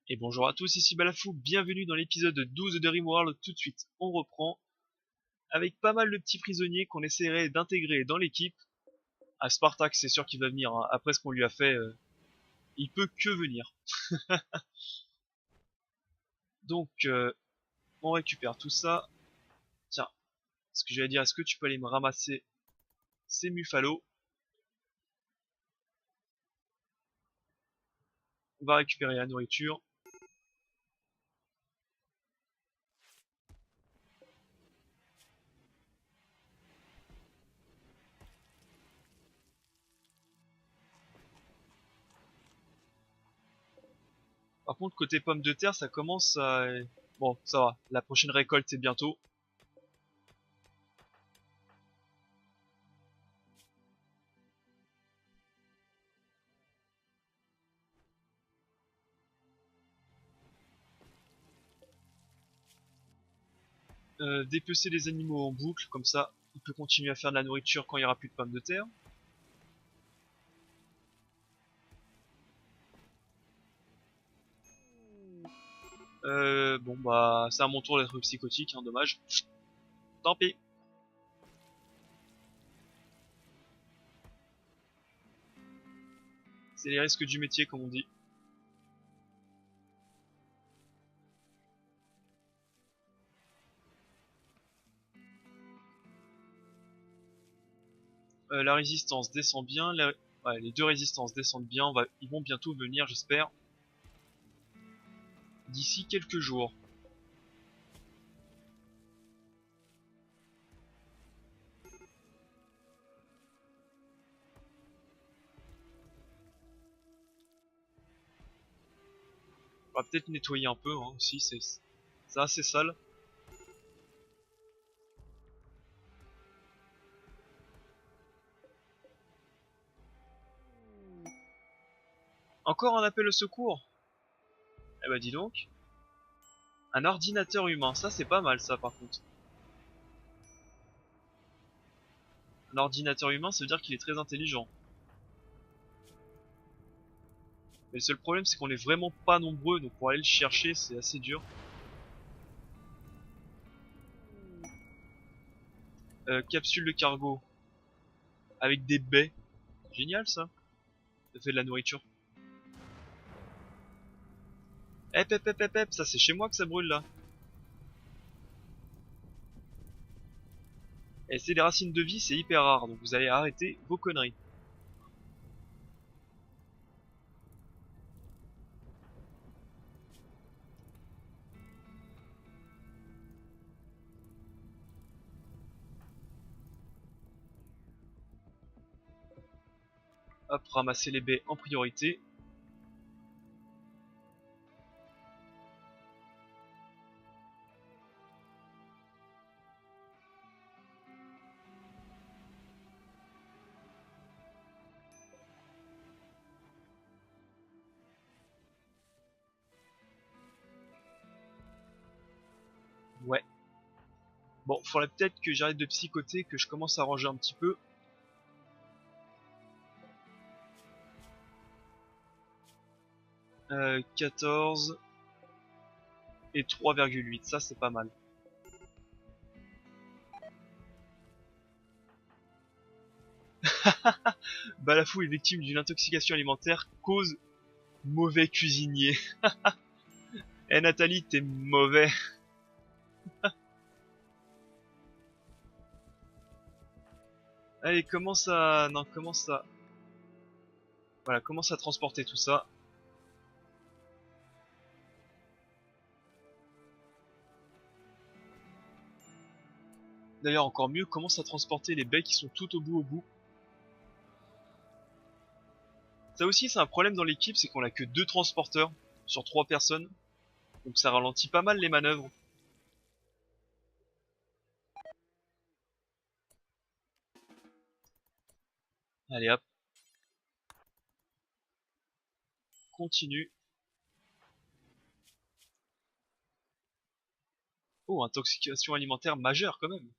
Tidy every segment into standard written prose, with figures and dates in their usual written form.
Et bonjour à tous, ici Balafou, bienvenue dans l'épisode 12 de RimWorld. Tout de suite, on reprend avec pas mal de petits prisonniers qu'on essaierait d'intégrer dans l'équipe. À Spartak, c'est sûr qu'il va venir, hein. Après ce qu'on lui a fait, il peut que venir. Donc, on récupère tout ça. Tiens, ce que j'allais dire, est-ce que tu peux aller me ramasser ces muffalos? On va récupérer la nourriture. Par contre, côté pommes de terre, ça commence à... Bon, ça va, la prochaine récolte c'est bientôt. Dépecer les animaux en boucle, comme ça, il peut continuer à faire de la nourriture quand il n'y aura plus de pommes de terre. Bon bah, c'est à mon tour d'être psychotique, hein, dommage. Tant pis. C'est les risques du métier, comme on dit. La résistance descend bien, ouais, les deux résistances descendent bien, ils vont bientôt venir, j'espère. D'ici quelques jours. On va peut-être nettoyer un peu, hein, aussi, c'est assez sale. Encore un appel au secours. Eh bah dis donc. Un ordinateur humain, ça c'est pas mal ça par contre. Un ordinateur humain, ça veut dire qu'il est très intelligent. Mais le seul problème c'est qu'on est vraiment pas nombreux, donc pour aller le chercher c'est assez dur. Capsule de cargo avec des baies. Génial ça. Ça fait de la nourriture. Hep hep hep hep hep, ça c'est chez moi que ça brûle là. Et c'est des racines de vie, c'est hyper rare, donc vous allez arrêter vos conneries. Hop, ramasser les baies en priorité. Ouais. Bon, faudrait peut-être que j'arrête de psychoter, que je commence à ranger un petit peu. Euh, 14 et 3,8, ça c'est pas mal. Balafou est victime d'une intoxication alimentaire, cause mauvais cuisinier. Eh Nathalie, t'es mauvais. Allez, commence à... Non, commence à... Voilà, commence à transporter tout ça. D'ailleurs, encore mieux, commence à transporter les baies qui sont tout au bout. Ça aussi, c'est un problème dans l'équipe, c'est qu'on a que 2 transporteurs sur 3 personnes. Donc ça ralentit pas mal les manœuvres. Allez hop, continue. Oh, intoxication alimentaire majeure quand même.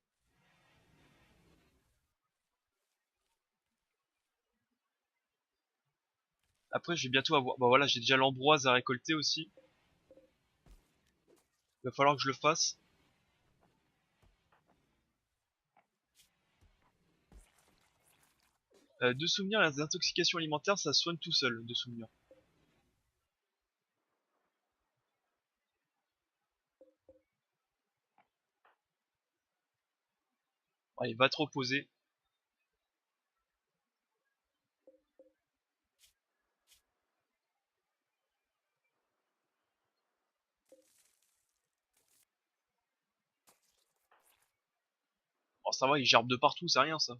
Après, je vais bientôt avoir... Bah voilà, j'ai déjà l'ambroise à récolter aussi. Il va falloir que je le fasse. De souvenir, les intoxications alimentaires, ça soigne tout seul, de souvenir. Allez, va te reposer. Oh, ça va, il gerbe de partout, c'est rien ça.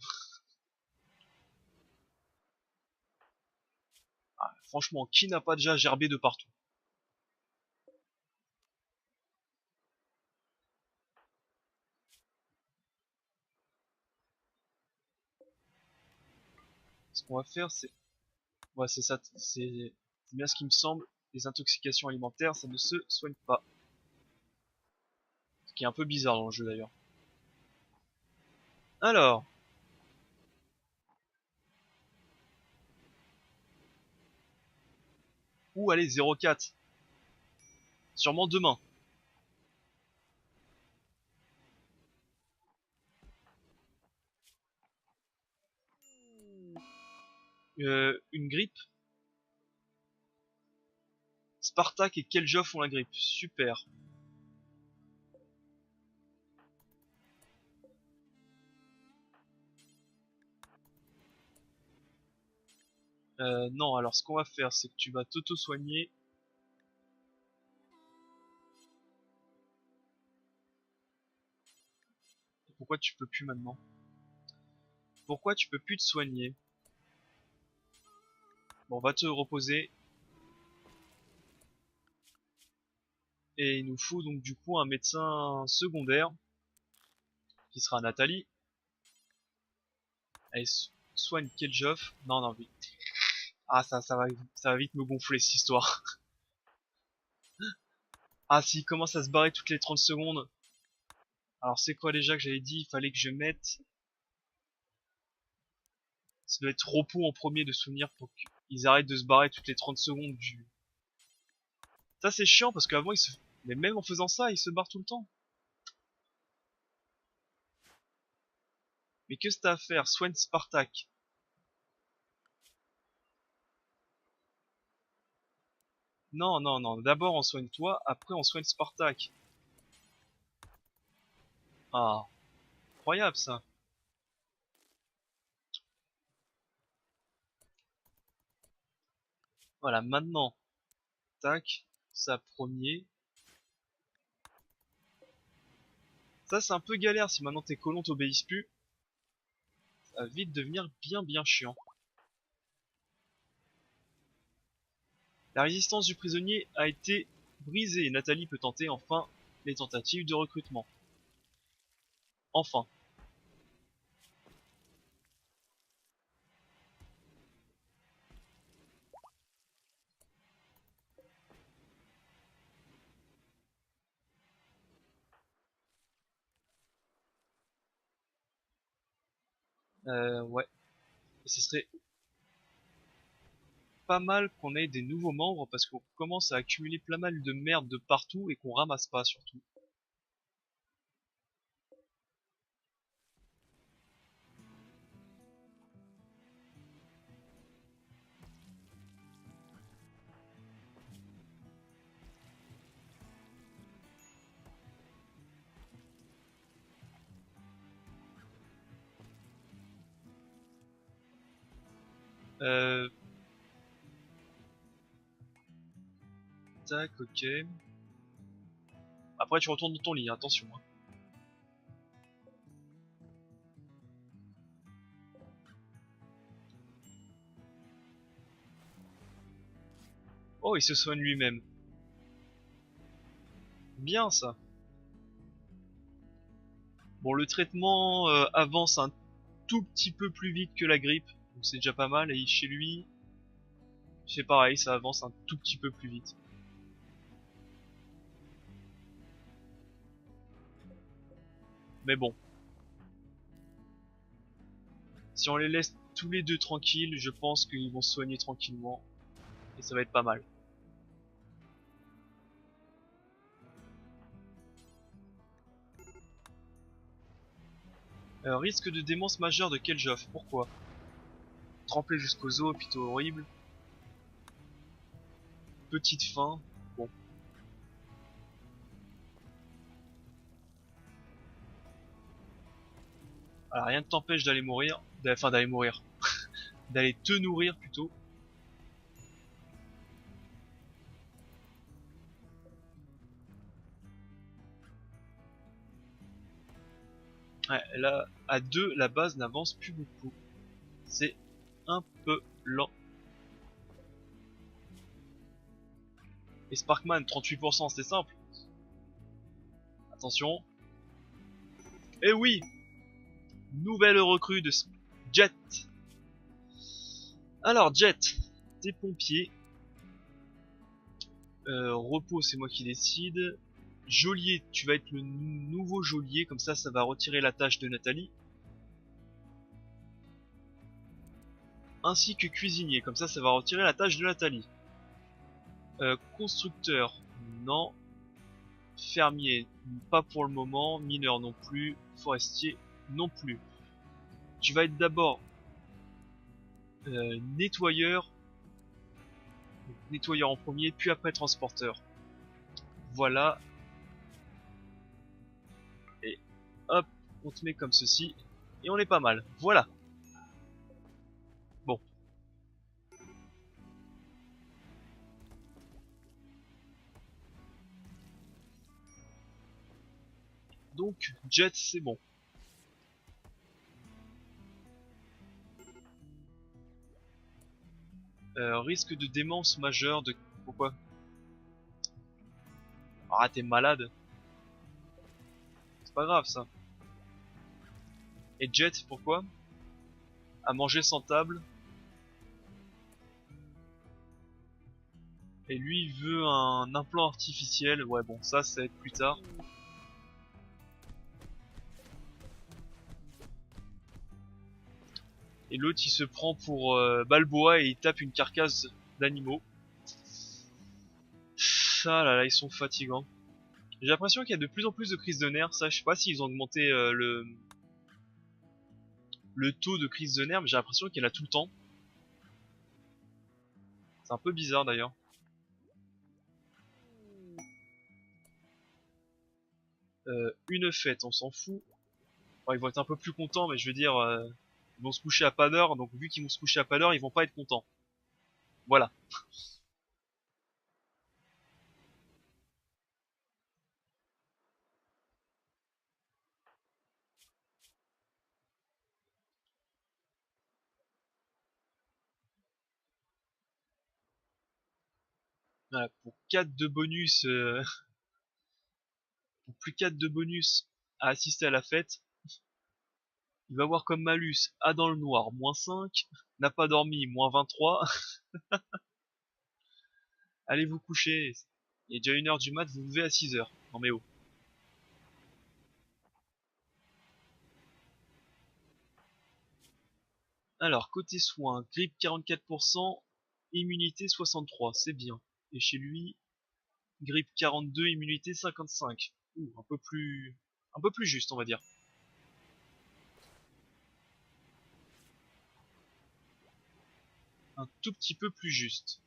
Ah, franchement, qui n'a pas déjà gerbé de partout? Ce qu'on va faire, c'est... Ouais, c'est ça, c'est bien ce qui me semble. Les intoxications alimentaires, ça ne se soigne pas. Ce qui est un peu bizarre dans le jeu d'ailleurs. Alors, où aller 04? Sûrement demain. Une grippe. Spartak et Keljov ont la grippe. Super. Non, alors ce qu'on va faire, c'est que tu vas t'auto-soigner. Pourquoi tu peux plus maintenant? Pourquoi tu peux plus te soigner? Bon, va te reposer. Et il nous faut donc du coup un médecin secondaire, qui sera Nathalie. Allez, soigne Keljov. Non, non, vite. Ah, ça va vite me gonfler cette histoire. Ah, s'il commence à se barrer toutes les 30 secondes. Alors, c'est quoi déjà que j'avais dit? Il fallait que je mette... Ça doit être repos en premier de souvenir pour qu'ils arrêtent de se barrer toutes les 30 secondes du... Ça, c'est chiant parce qu'avant, ils se... Mais même en faisant ça, ils se barrent tout le temps. Mais qu'est-ce que t'as à faire? Soigne Spartak. Non, non, non. D'abord, on soigne toi, après, on soigne Spartak. Ah, incroyable ça. Voilà, maintenant, tac, ça premier. Ça, c'est un peu galère si maintenant tes colons t'obéissent plus. Ça va vite devenir bien chiant. La résistance du prisonnier a été brisée et Nathalie peut tenter enfin les tentatives de recrutement. Enfin. Ouais. Et ce serait pas mal qu'on ait des nouveaux membres parce qu'on commence à accumuler plein mal de merde de partout et qu'on ramasse pas surtout. Euh... Tac, ok. Après tu retournes dans ton lit, attention. Hein. Oh, il se soigne lui-même. Bien ça. Bon, le traitement avance un tout petit peu plus vite que la grippe, donc c'est déjà pas mal. Et chez lui, c'est pareil, ça avance un tout petit peu plus vite. Mais bon, si on les laisse tous les deux tranquilles, je pense qu'ils vont se soigner tranquillement. Et ça va être pas mal. Risque de démence majeure de Keljoff. Pourquoi? Trempé jusqu'aux os, hôpitaux horribles. Petite faim. Bon. Alors, rien ne t'empêche d'aller mourir. Enfin, d'aller mourir. D'aller te nourrir plutôt. Ouais, là, à 2, la base n'avance plus beaucoup. C'est un peu lent. Et Sparkman, 38%, c'est simple. Attention. Et oui, nouvelle recrue de Jet. Alors Jet, t'es pompier. Repos, c'est moi qui décide. Geôlier, tu vas être le nouveau geôlier, comme ça va retirer la tâche de Nathalie. Ainsi que cuisinier, comme ça va retirer la tâche de Nathalie. Constructeur, non. Fermier, pas pour le moment. Mineur non plus. Forestier, non plus. Tu vas être d'abord nettoyeur. Nettoyeur en premier, puis après transporteur. Voilà. Et hop, on te met comme ceci. Et on est pas mal. Voilà. Bon. Donc, Jet, c'est bon. Risque de démence majeure de... Pourquoi? Ah, t'es malade. C'est pas grave, ça. Et Jet, pourquoi? À manger sans table. Et lui, il veut un implant artificiel. Ouais, bon, ça va être plus tard. Et l'autre, il se prend pour Balboa et il tape une carcasse d'animaux. Ça, là, ils sont fatigants. J'ai l'impression qu'il y a de plus en plus de crises de nerfs. Ça, je sais pas s'ils ont augmenté le taux de crise de nerfs, mais j'ai l'impression qu'il y en a tout le temps. C'est un peu bizarre d'ailleurs. Une fête, on s'en fout. Bon, ils vont être un peu plus contents, mais je veux dire, ils vont se coucher à pas d'heure, donc vu qu'ils vont se coucher à pas d'heure, ils vont pas être contents. Voilà. Voilà, pour 4 de bonus, pour plus 4 de bonus à assister à la fête, il va avoir comme malus A dans le noir, -5, n'a pas dormi, -23. Allez vous coucher, il est déjà 1h du mat, vous vous levez à 6h. Non mais oh. Alors, côté soins, grippe 44%, immunité 63, c'est bien. Et chez lui, grippe 42, immunité 55. Ouh, un peu plus juste, on va dire. Un tout petit peu plus juste.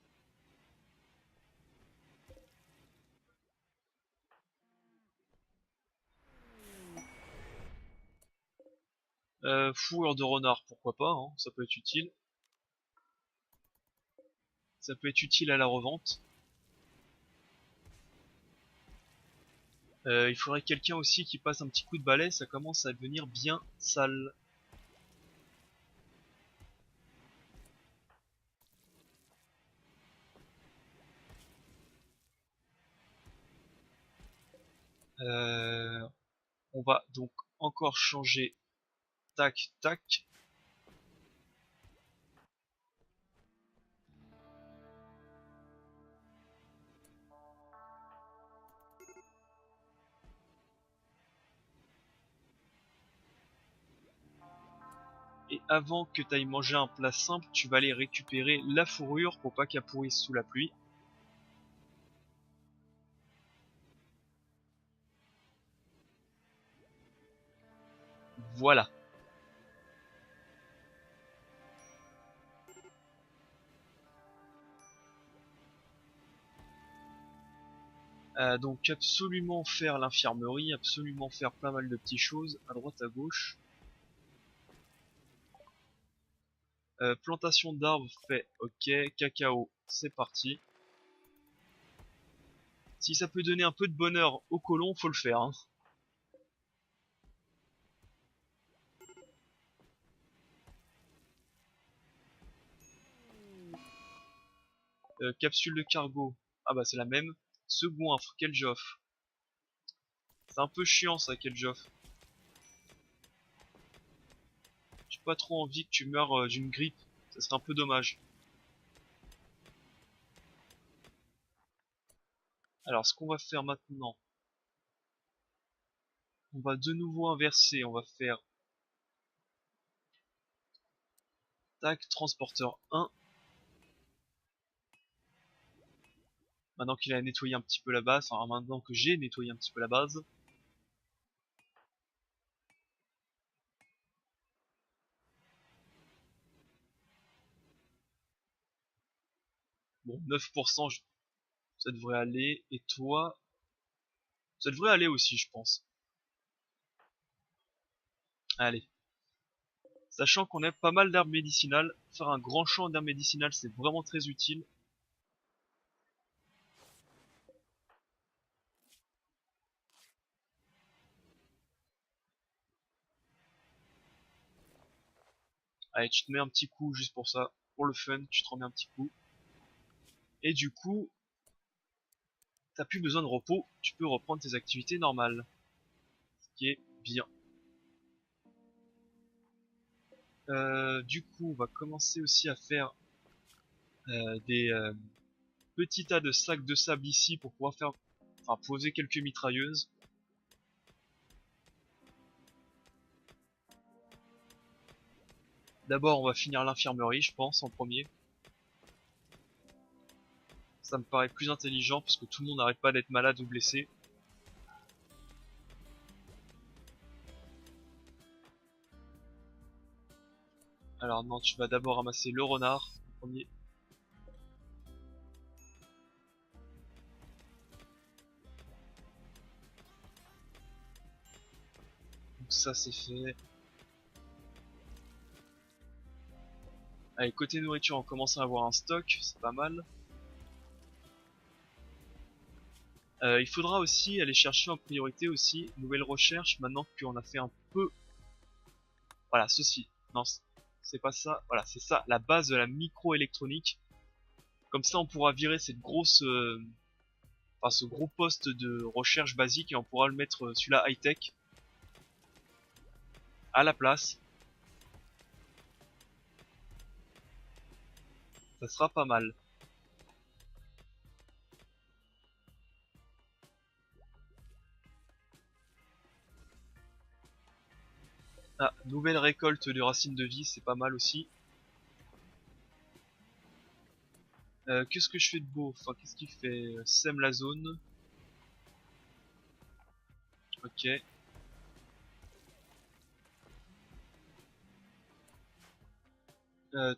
Fourrure de renard, pourquoi pas, hein, ça peut être utile. Ça peut être utile à la revente. Il faudrait quelqu'un aussi qui passe un petit coup de balai, ça commence à devenir bien sale. Euh, on va donc encore changer. Tac, tac. Et avant que tu ailles manger un plat simple, tu vas aller récupérer la fourrure pour pas qu'elle pourrisse sous la pluie. Voilà. Donc absolument faire l'infirmerie, absolument faire pas mal de petites choses à droite à gauche. Plantation d'arbres fait, ok. Cacao, c'est parti. Si ça peut donner un peu de bonheur aux colons, faut le faire. Hein. Capsule de cargo, ah bah c'est la même. Second infre, Keljoff. C'est un peu chiant ça, Keljoff. J'ai pas trop envie que tu meurs d'une grippe, ça serait un peu dommage. Alors ce qu'on va faire maintenant, on va de nouveau inverser, on va faire tac, transporteur 1. Maintenant qu'il a nettoyé un petit peu la base, enfin maintenant que j'ai nettoyé un petit peu la base. Bon, 9%, ça devrait aller. Et toi, ça devrait aller aussi, je pense. Allez. Sachant qu'on a pas mal d'herbes médicinales, faire un grand champ d'herbes médicinales, c'est vraiment très utile. Allez, tu te mets un petit coup juste pour ça. Pour le fun, tu te remets un petit coup. Et du coup, t'as plus besoin de repos, tu peux reprendre tes activités normales. Ce qui est bien. Du coup, on va commencer aussi à faire des petits tas de sacs de sable ici pour pouvoir faire, enfin, poser quelques mitrailleuses. D'abord, on va finir l'infirmerie, je pense, en premier. Ça me paraît plus intelligent parce que tout le monde n'arrête pas d'être malade ou blessé. Alors non, tu vas d'abord ramasser le renard en premier. Donc ça c'est fait. Allez, côté nourriture, on commence à avoir un stock, c'est pas mal. Il faudra aussi aller chercher en priorité aussi une nouvelle recherche maintenant qu'on a fait un peu. Voilà, ceci. Non, c'est pas ça. Voilà, c'est ça, la base de la microélectronique. Comme ça, on pourra virer cette grosse, enfin ce gros poste de recherche basique et on pourra le mettre celui-là high tech à la place. Ça sera pas mal. Ah, nouvelle récolte de racines de vie, c'est pas mal aussi. Qu'est-ce que je fais de beau? Enfin, qu'est-ce qu'il fait? Sème la zone. Ok.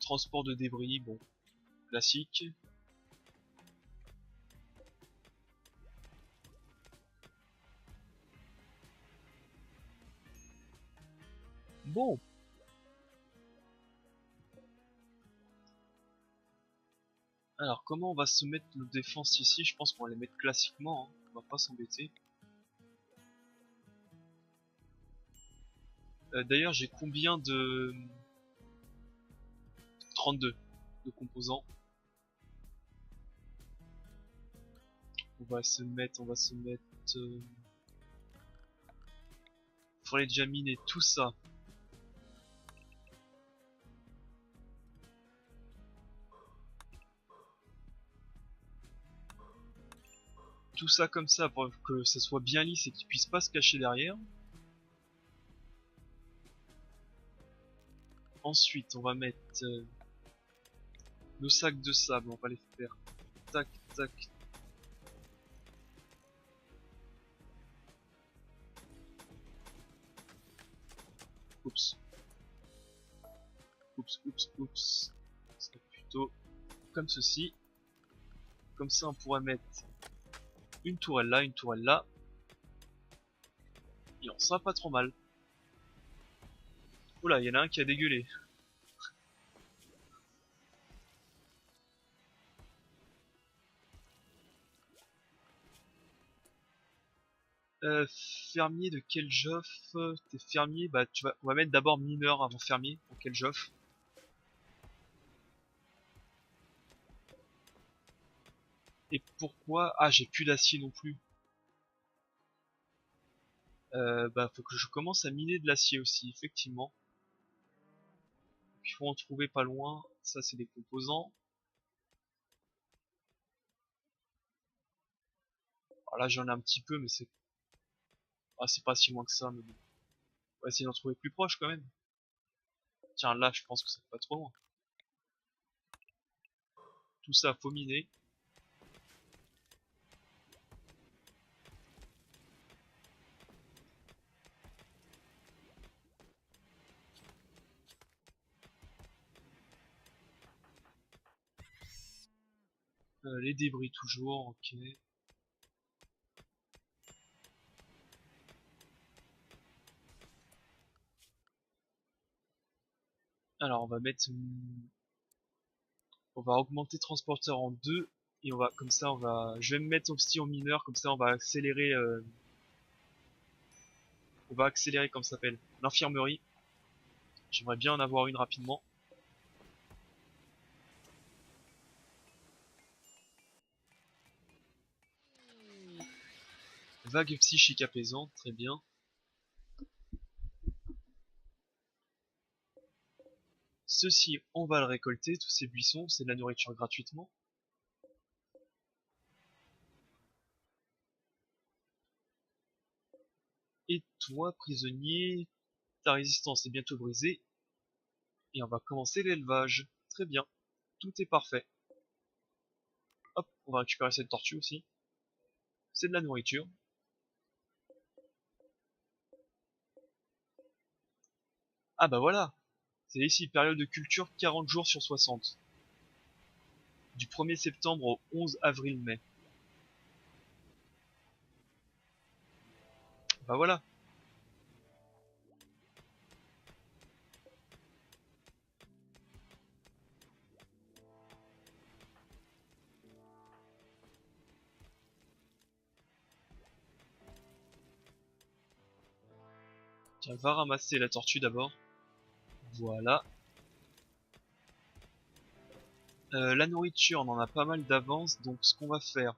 Transport de débris, bon, classique. Bon. Alors, comment on va se mettre nos défenses ici? Je pense qu'on va les mettre classiquement, hein. On va pas s'embêter. D'ailleurs, j'ai combien de... 32 de composants. On va se mettre... Faudrait déjà miner tout ça. Tout ça comme ça pour que ça soit bien lisse et qu'il puisse pas se cacher derrière. Ensuite, on va mettre nos sacs de sable. On va les faire tac, tac. Oups. Oups, oups, oups. C'est plutôt comme ceci. Comme ça, on pourrait mettre une tourelle là, une tourelle là. Et on sera pas trop mal. Oula, il y en a un qui a dégueulé. Euh, Fermier de quel joff? T'es fermier, bah on va mettre d'abord mineur avant fermier pour quel joff. Et pourquoi? Ah, j'ai plus d'acier non plus. Bah faut que je commence à miner de l'acier aussi, effectivement. Il faut en trouver pas loin. Ça c'est des composants. Alors là j'en ai un petit peu, mais c'est pas si loin que ça. Mais bon. On va essayer d'en trouver plus proche quand même. Tiens, là je pense que c'est pas trop loin. Tout ça faut miner. Les débris toujours, ok. Alors on va mettre, on va augmenter transporteur en 2 et comme ça je vais me mettre aussi en mineur, comme ça on va accélérer comme ça s'appelle l'infirmerie. J'aimerais bien en avoir une rapidement. Vague psychique apaisante, très bien. Ceci, on va le récolter, tous ces buissons, c'est de la nourriture gratuitement. Et toi, prisonnier, ta résistance est bientôt brisée. Et on va commencer l'élevage. Très bien, tout est parfait. Hop, on va récupérer cette tortue aussi. C'est de la nourriture. Ah bah voilà, c'est ici, période de culture 40 jours sur 60. Du 1er septembre au 11 avril-mai. Bah voilà. Tiens, va ramasser la tortue d'abord. Voilà. La nourriture, on en a pas mal d'avance, donc ce qu'on va faire...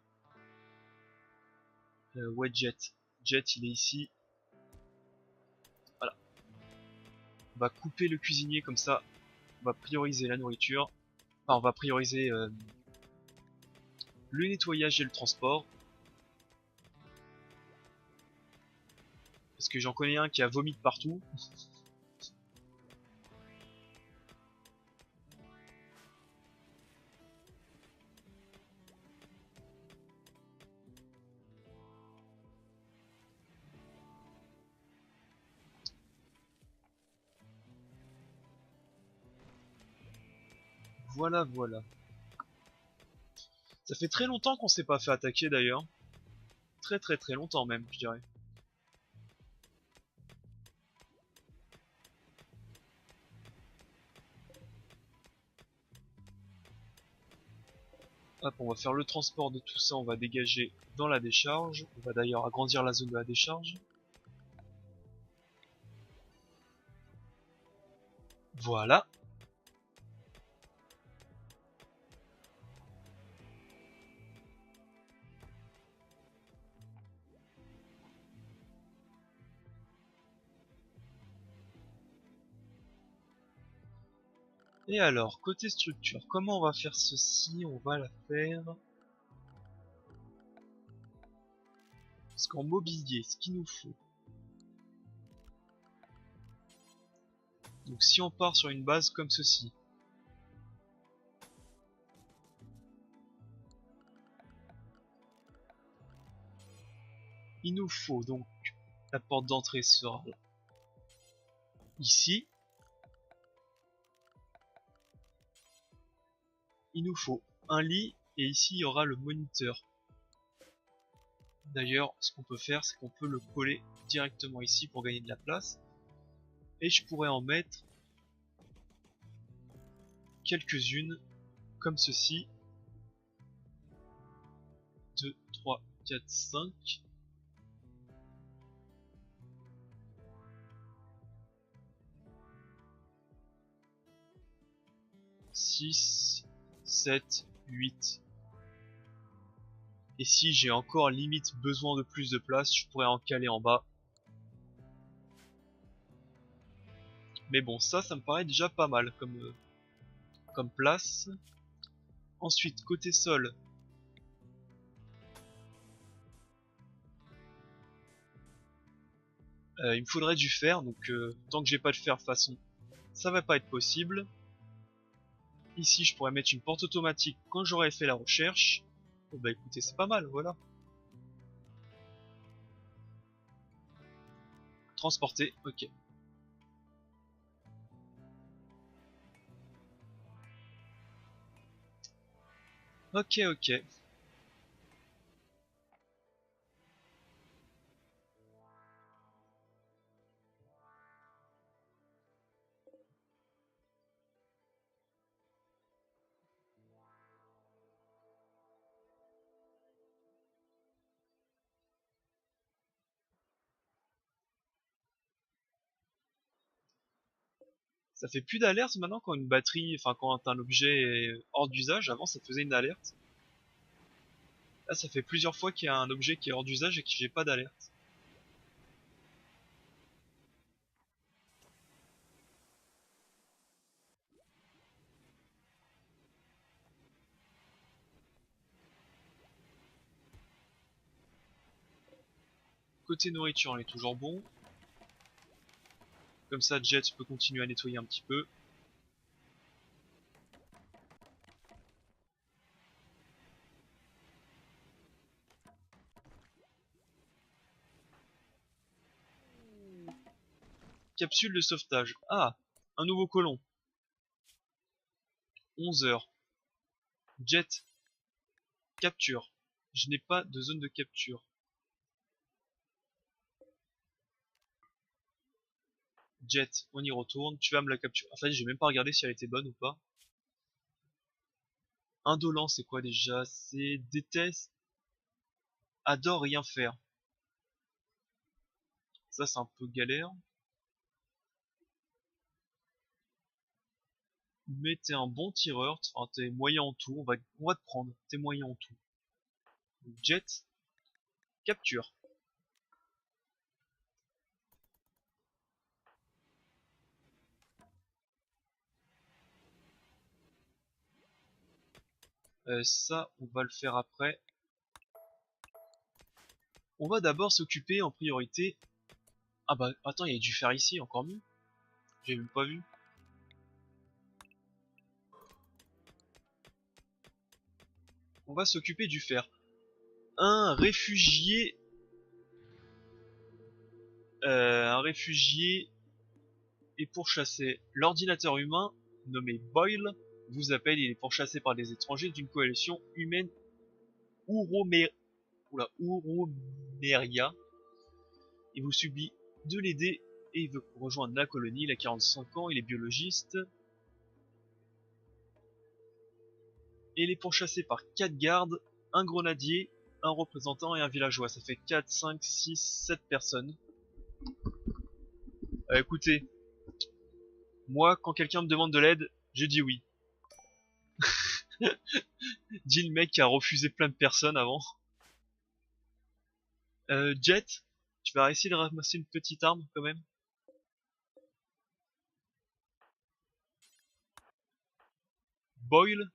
ouais, Jet. Jet, il est ici. Voilà. On va couper le cuisinier comme ça. On va prioriser la nourriture. Enfin, on va prioriser le nettoyage et le transport. Parce que j'en connais un qui a vomi de partout. Voilà, voilà. Ça fait très longtemps qu'on s'est pas fait attaquer d'ailleurs. Très très très longtemps même, je dirais. Hop, on va faire le transport de tout ça, on va dégager dans la décharge. On va d'ailleurs agrandir la zone de la décharge. Voilà. Et alors, côté structure, comment on va faire ceci? On va la faire... Parce qu'en mobilier, ce qu'il nous faut... Donc si on part sur une base comme ceci, il nous faut donc... La porte d'entrée sera ici. Il nous faut un lit et ici il y aura le moniteur. D'ailleurs, ce qu'on peut faire, c'est qu'on peut le coller directement ici pour gagner de la place. Et je pourrais en mettre quelques-unes comme ceci. 2, 3, 4, 5. 6, 7, 8. Et si j'ai encore limite besoin de plus de place, je pourrais en caler en bas. Mais bon, ça me paraît déjà pas mal comme place. Ensuite, côté sol. Il me faudrait du fer, donc tant que j'ai pas de fer de toute façon, ça va pas être possible. Ici, je pourrais mettre une porte automatique quand j'aurai fait la recherche. Oh bah écoutez, c'est pas mal, voilà. Transporter, ok. Ok, ok. Ça fait plus d'alerte maintenant quand une batterie, enfin quand un objet est hors d'usage. Avant, ça faisait une alerte. Là, ça fait plusieurs fois qu'il y a un objet qui est hors d'usage et que j'ai pas d'alerte. Côté nourriture, on est toujours bon. Comme ça, Jet peut continuer à nettoyer un petit peu. Capsule de sauvetage. Ah, un nouveau colon. 11 heures. Jet, capture. Je n'ai pas de zone de capture. Jet, on y retourne. Tu vas me la capturer. En fait, j'ai même pas regardé si elle était bonne ou pas. Indolent, c'est quoi déjà? C'est déteste, adore rien faire. Ça, c'est un peu galère. Mais t'es un bon tireur. Enfin, t'es moyen en tout. On va te prendre. T'es moyen en tout. Jet, capture. Ça, on va le faire après. On va d'abord s'occuper en priorité. Ah bah, attends, il y a du fer ici, encore mieux. J'ai même pas vu. On va s'occuper du fer. Un réfugié... un réfugié est pourchassé. L'ordinateur humain, nommé Boyle, vous appelle. Il est pourchassé par des étrangers d'une coalition humaine Uromé... Oula, Uromeria. Il vous supplie de l'aider et il veut rejoindre la colonie. Il a 45 ans, il est biologiste. Et il est pourchassé par 4 gardes, un grenadier, un représentant et un villageois. Ça fait 4, 5, 6, 7 personnes. Écoutez, moi, quand quelqu'un me demande de l'aide, je dis oui. Dit le mec qui a refusé plein de personnes avant. Jet, tu vas essayer de ramasser une petite arme quand même. Boyle,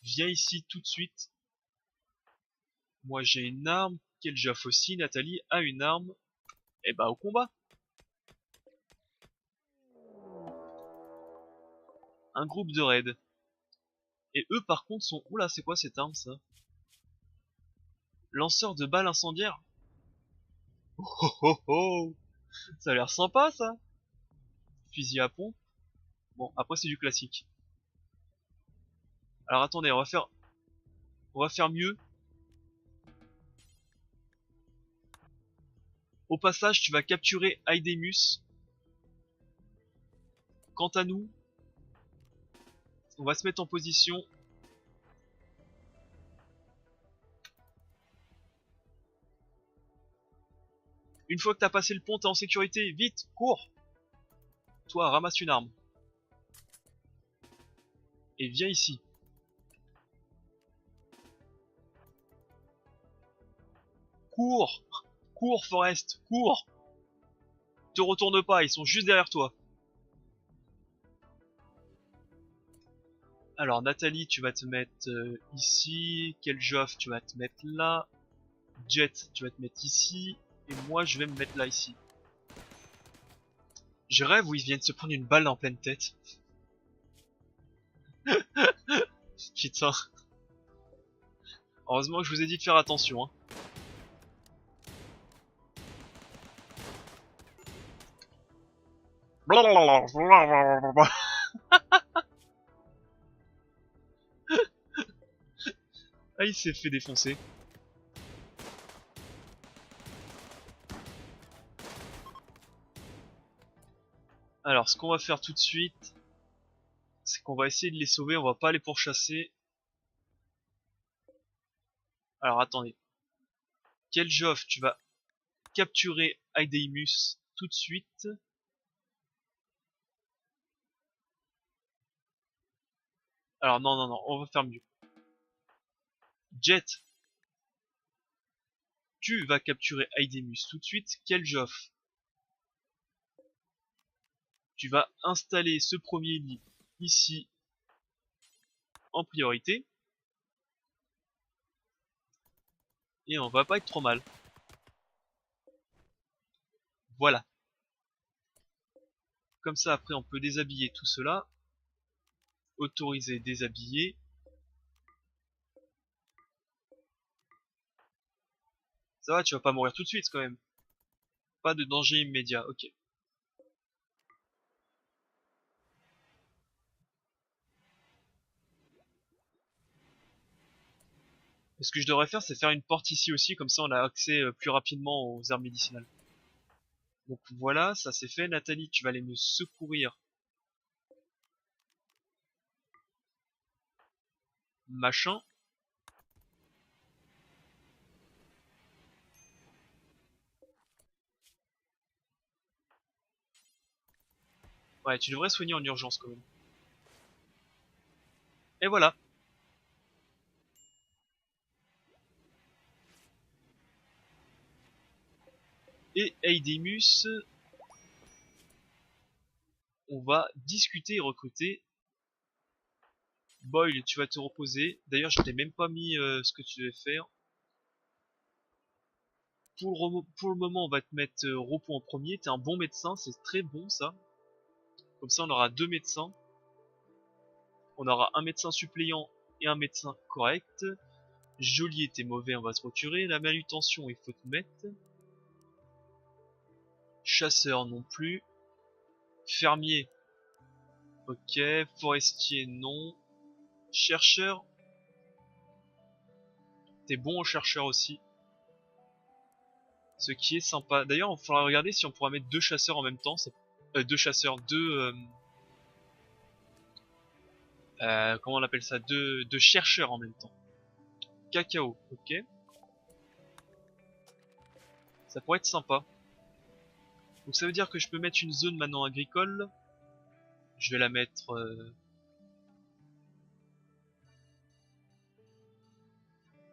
viens ici tout de suite. Moi j'ai une arme. Keljaf aussi. Nathalie a une arme. Et bah au combat. Un groupe de raid. Et eux par contre sont... Oula, c'est quoi cette arme ça? Lanceur de balles incendiaires. Oh oh oh oh. Ça a l'air sympa ça. Fusil à pompe. Bon, après c'est du classique. Alors attendez, on va faire mieux. Au passage, tu vas capturer Aidemus. Quant à nous, on va se mettre en position. Une fois que t'as passé le pont, t'es en sécurité. Vite, cours. Toi, ramasse une arme. Et viens ici. Cours. Cours, Forest, cours. Te retourne pas, ils sont juste derrière toi. Alors Nathalie, tu vas te mettre ici. Keljoff, tu vas te mettre là. Jet, tu vas te mettre ici. Et moi, je vais me mettre là, ici. Je rêve où ils viennent se prendre une balle en pleine tête. Putain. Heureusement que je vous ai dit de faire attention. Hein. Ah, il s'est fait défoncer. Alors, ce qu'on va faire tout de suite, c'est qu'on va essayer de les sauver. On va pas les pourchasser. Alors, attendez. Keljoff, tu vas capturer Aidemus tout de suite. Alors, non, non, non, on va faire mieux. Jet, tu vas capturer Aidemus tout de suite. Keljoff, tu vas installer ce premier lit ici en priorité. Et on va pas être trop mal. Voilà. Comme ça, après, on peut déshabiller tout cela. Autoriser, déshabiller. Ça va, tu vas pas mourir tout de suite quand même. Pas de danger immédiat, ok. Et ce que je devrais faire, c'est faire une porte ici aussi, comme ça on a accès plus rapidement aux armes médicinales. Donc voilà, ça c'est fait. Nathalie, tu vas aller me secourir. Machin. Ouais, tu devrais soigner en urgence quand même. Et voilà. Et Aidemus, on va discuter et recruter. Boyle, tu vas te reposer. D'ailleurs, je t'ai même pas mis ce que tu devais faire. Pour le moment, on va te mettre repos en premier. T'es un bon médecin, c'est très bon ça. Comme ça, on aura deux médecins. On aura un médecin suppléant et un médecin correct. Geôlier, t'es mauvais, on va te retirer. La manutention, il faut te mettre. Chasseur non plus. Fermier, ok. Forestier, non. Chercheur, t'es bon en chercheur aussi. Ce qui est sympa. D'ailleurs, il faudra regarder si on pourra mettre deux chasseurs en même temps. Deux chasseurs, comment on appelle ça, deux chercheurs en même temps. Cacao, ok. Ça pourrait être sympa. Donc ça veut dire que je peux mettre une zone maintenant agricole. Je vais la mettre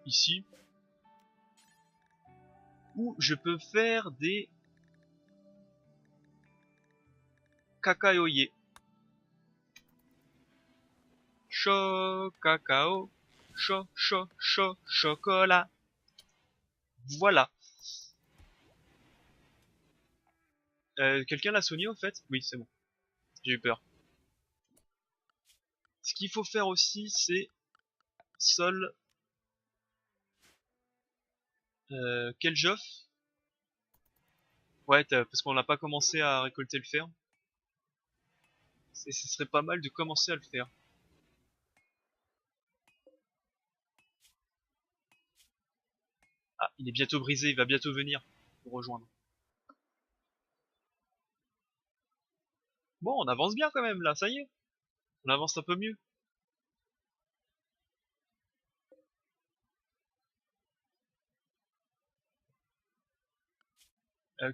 ici. Ou je peux faire des cacaoyers. Cacao. Chocolat. Voilà. Quelqu'un l'a soigné au fait? Oui, c'est bon. J'ai eu peur. Ce qu'il faut faire aussi, c'est sol. Keljoff. Ouais, parce qu'on n'a pas commencé à récolter le fer. Ce serait pas mal de commencer à le faire. Ah, il est bientôt brisé, il va bientôt venir nous rejoindre. Bon, on avance bien quand même là, ça y est. On avance un peu mieux.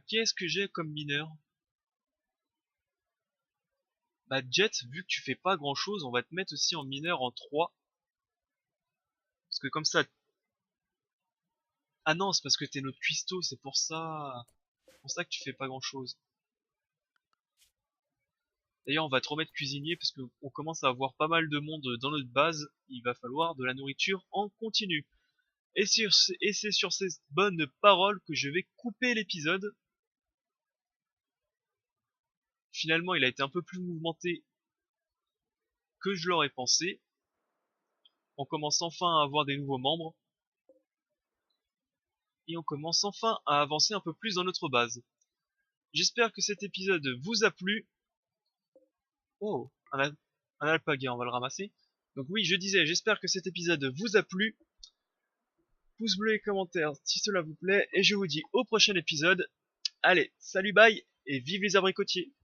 Qu'est-ce que j'ai comme mineur? Bah Jet, vu que tu fais pas grand chose, on va te mettre aussi en mineur en 3. Parce que comme ça... Ah non, c'est parce que t'es notre cuistot, c'est pour ça... C'est pour ça que tu fais pas grand chose. D'ailleurs, on va te remettre cuisinier parce qu'on commence à avoir pas mal de monde dans notre base. Il va falloir de la nourriture en continu. Et c'est sur ces bonnes paroles que je vais couper l'épisode. Finalement, il a été un peu plus mouvementé que je l'aurais pensé. On commence enfin à avoir des nouveaux membres. Et on commence enfin à avancer un peu plus dans notre base. J'espère que cet épisode vous a plu. Oh, un alpaga, on va le ramasser. Donc oui, je disais, j'espère que cet épisode vous a plu. Pouce bleu et commentaires si cela vous plaît. Et je vous dis au prochain épisode. Allez, salut, bye, et vive les abricotiers!